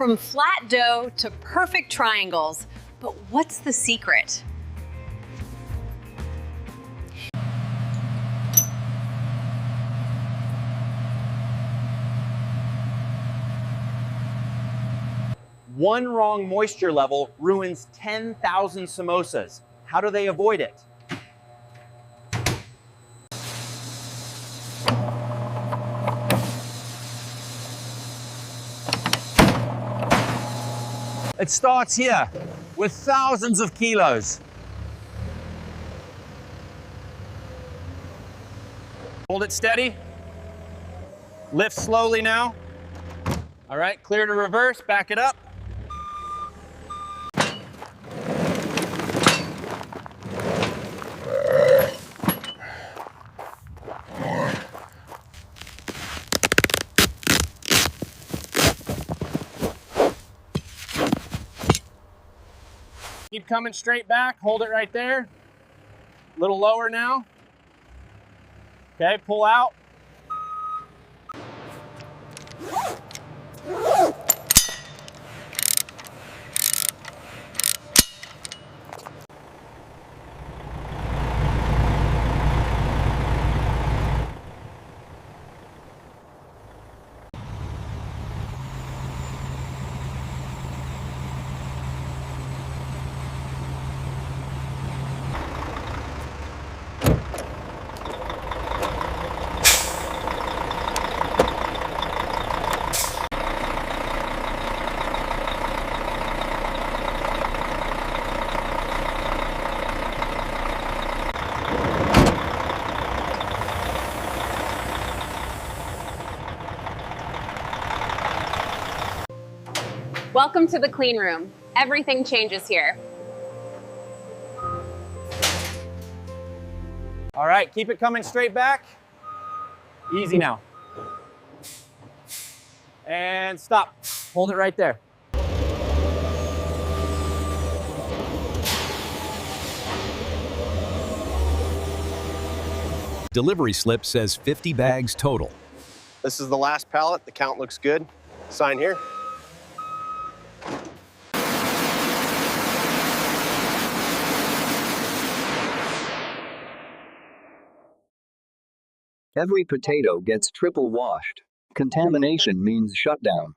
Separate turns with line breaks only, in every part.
From flat dough to perfect triangles. But what's the secret?
One wrong moisture level ruins 10,000 samosas. How do they avoid it? It starts here with thousands of kilos. Hold it steady. Lift slowly now. All right, clear to reverse, back it up. Keep coming straight back, hold it right there. A little lower now. Okay, pull out.
Welcome to the clean room. Everything changes here.
All right, keep it coming straight back. Easy now. And stop. Hold it right there.
Delivery slip says 50 bags total.
This is the last pallet. The count looks good. Sign here.
Every potato gets triple washed. Contamination means shutdown.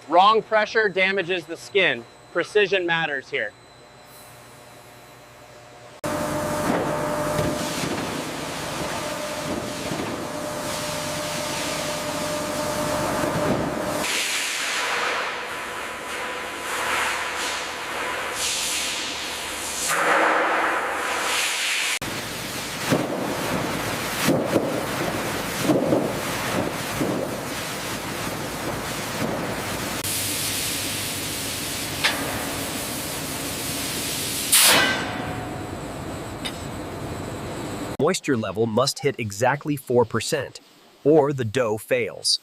Wrong pressure damages the skin. Precision matters here.
Moisture level must hit exactly 4%, or the dough fails.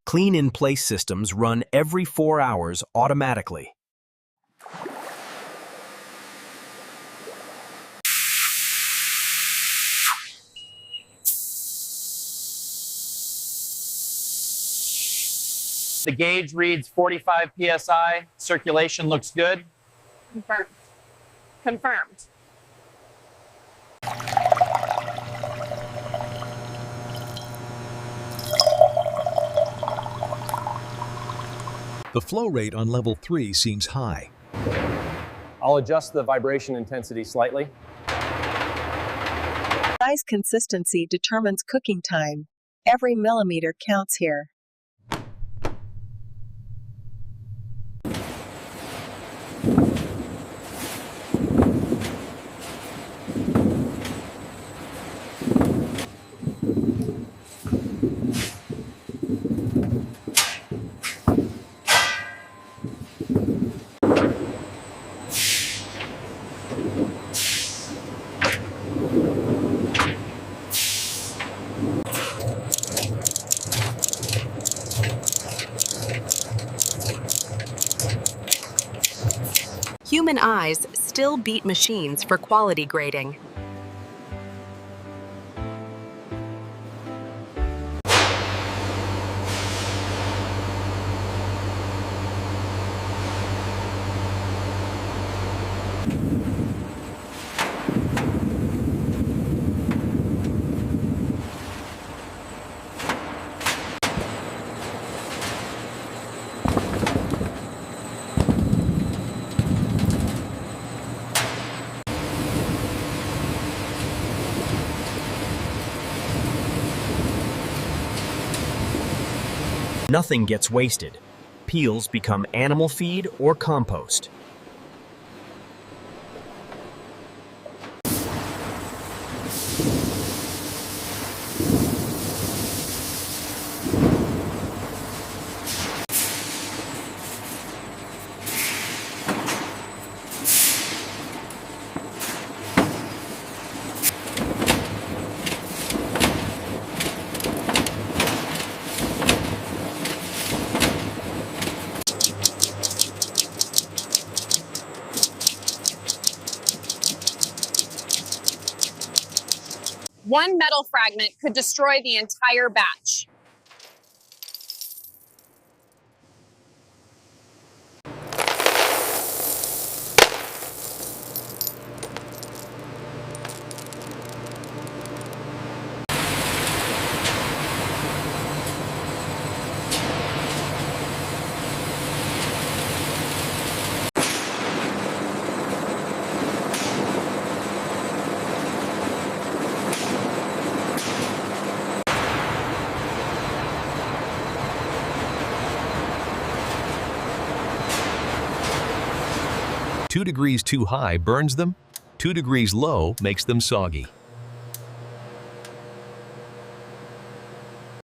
Clean-in-place systems run every 4 hours automatically.
The gauge reads 45 PSI, circulation looks good. Confirmed. Confirmed.
The flow rate on level 3 seems high.
I'll adjust the vibration intensity slightly.
Size consistency determines cooking time. Every millimeter counts here.
Human eyes still beat machines for quality grading.
Nothing gets wasted. Peels become animal feed or compost.
One metal fragment could destroy the entire batch.
Two degrees too high burns them, 2 degrees low makes them soggy.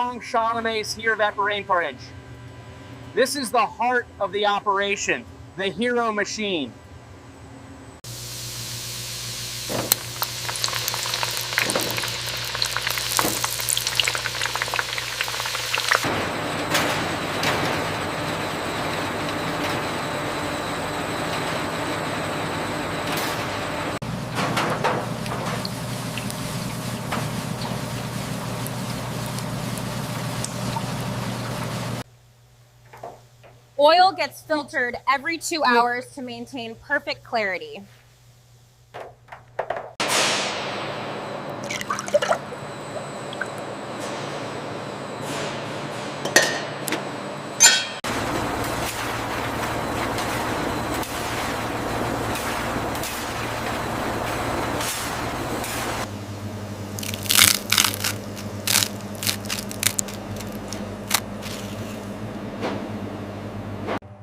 Chalamet's here of Evaporatorage. This is the heart of the operation, the hero machine.
Oil gets filtered every 2 hours to maintain perfect clarity.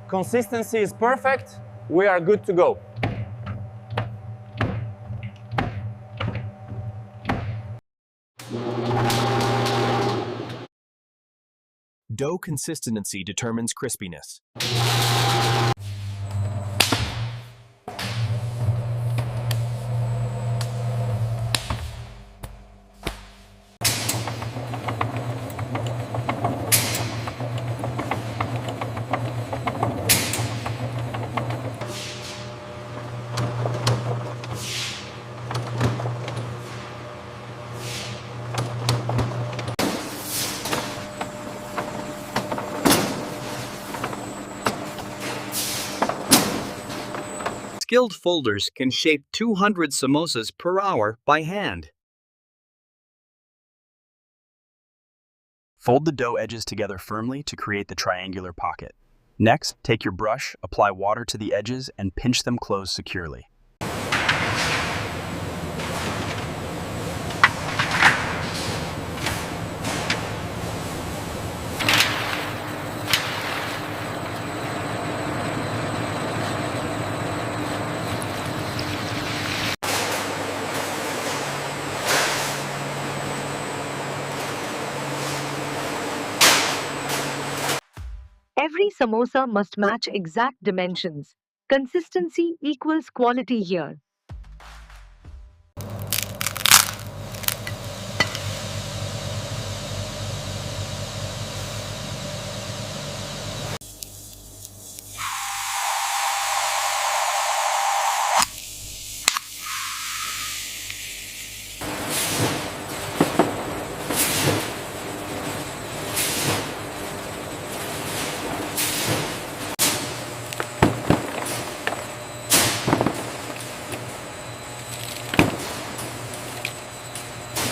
Consistency is perfect. We are good to go.
Dough consistency determines crispiness.
Skilled folders can shape 200 samosas per hour by hand.
Fold the dough edges together firmly to create the triangular pocket. Next, take your brush, apply water to the edges, and pinch them closed securely.
Every samosa must match exact dimensions. Consistency equals quality here.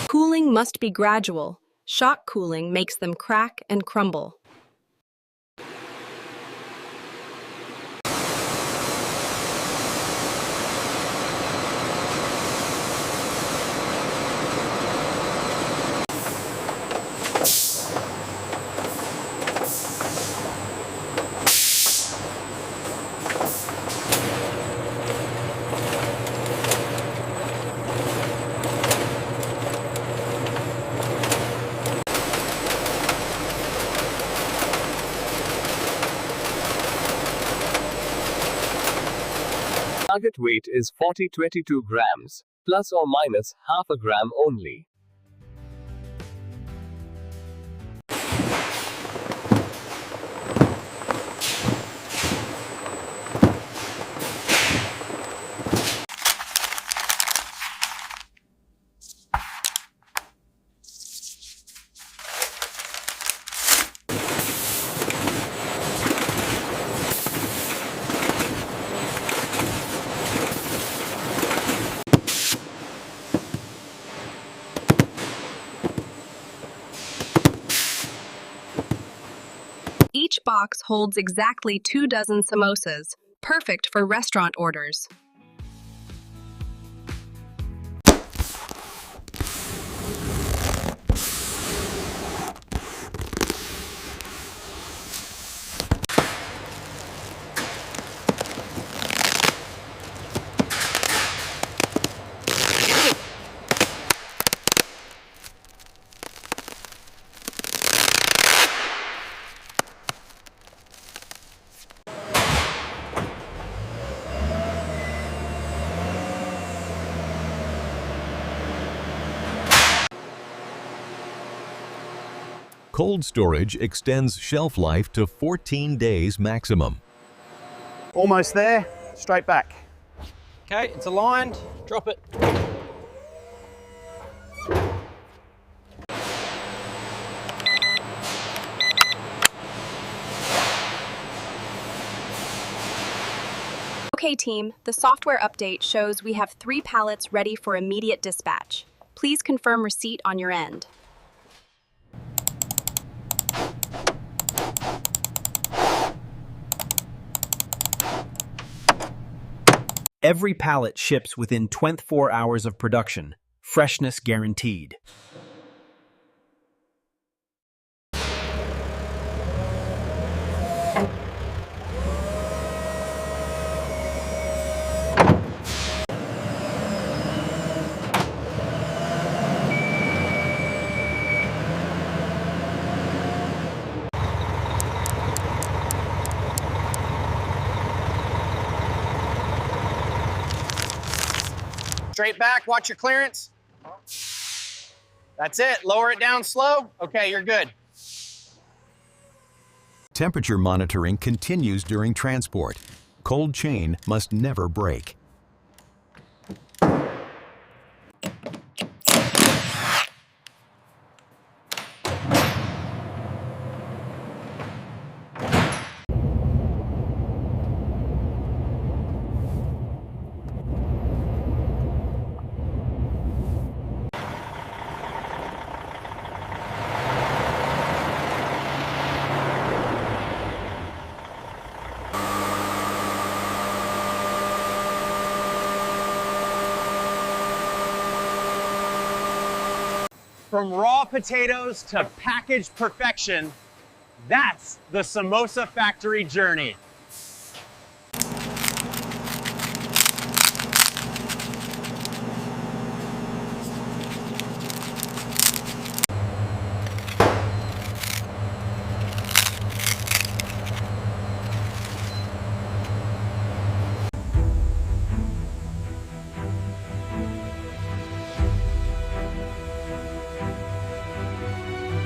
Cooling must be gradual. Shock cooling makes them crack and crumble.
Target weight is 40-22 grams, plus or minus half a gram only.
Each box holds exactly 2 dozen samosas, perfect for restaurant orders.
Cold storage extends shelf life to 14 days maximum.
Almost there, straight back. Okay, it's aligned, drop it.
Okay team, the software update shows we have 3 pallets ready for immediate dispatch. Please confirm receipt on your end.
Every pallet ships within 24 hours of production. Freshness guaranteed.
Straight back, watch your clearance. That's it, lower it down slow. Okay, you're good.
Temperature monitoring continues during transport. Cold chain must never break.
From raw potatoes to packaged perfection, that's the Samosa factory journey.